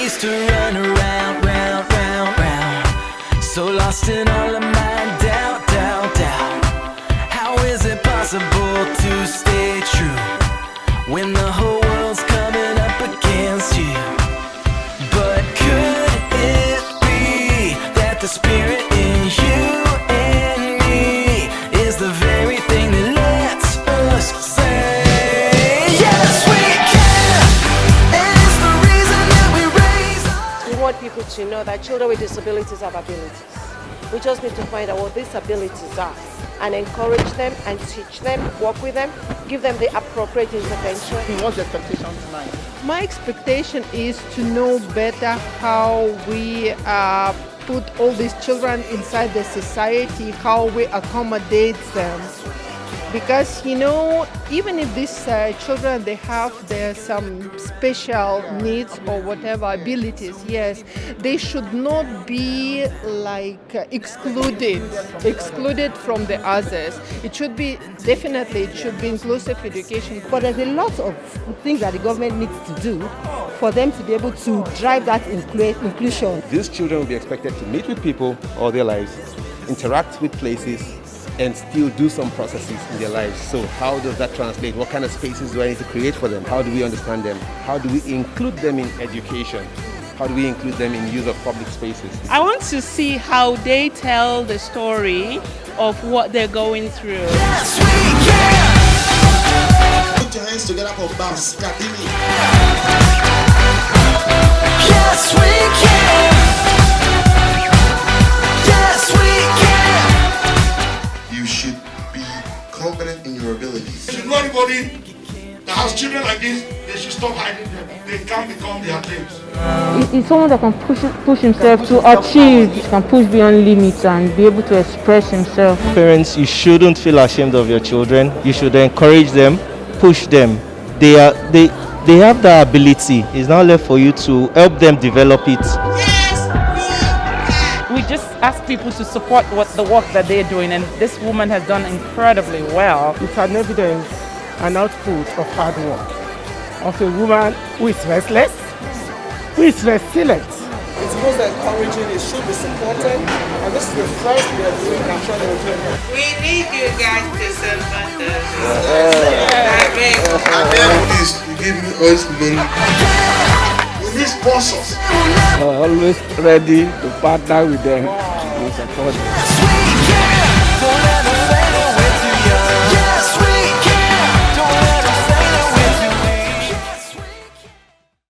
used to run around, round, round, round, so lost in all of my doubt, doubt, doubt. How is it possible to stay true when the whole world's coming up against you? But could it be that the spirit in you and me is the very thing that lets us say, yes we can, and it's the reason that we raise our... We want people to know that children with disabilities have abilities. We just need to find out what these abilities are and encourage them and teach them, work with them, give them the appropriate intervention. What's the expectation tonight? My expectation is to know better how we put all these children inside the society, how we accommodate them. Because, you know, even if these children, they have some special needs or whatever abilities, yes, they should not be like excluded from the others. It should be, definitely, it should be inclusive education. But there's a lot of things that the government needs to do for them to be able to drive that inclusion. These children will be expected to meet with people all their lives, interact with places, and still do some processes in their lives. So how does that translate? What kind of spaces do I need to create for them? How do we understand them? How do we include them in education? How do we include them in use of public spaces? I want to see how they tell the story of what they're going through. Yes, we can. Put your hands together for bounce. Yes, we can. Yes, we can. You should be confident in your abilities. If you know anybody that has children like this, they should stop hiding them. They can't become their dreams. It's someone that can push himself to achieve, can push beyond limits and be able to express himself. Parents, you shouldn't feel ashamed of your children. You should encourage them, push them. They have the ability. It's now left for you to help them develop it. We just ask people to support the work that they're doing, and this woman has done incredibly well. It's an evidence, an output of hard work, of a woman who is restless, who is resilient. It's most encouraging, it should be supported, and this is the first we are doing, I'm sure they will do it. We need you guys to support us. Please, you give me all this money. We need sponsors. Always ready to partner with them and support them.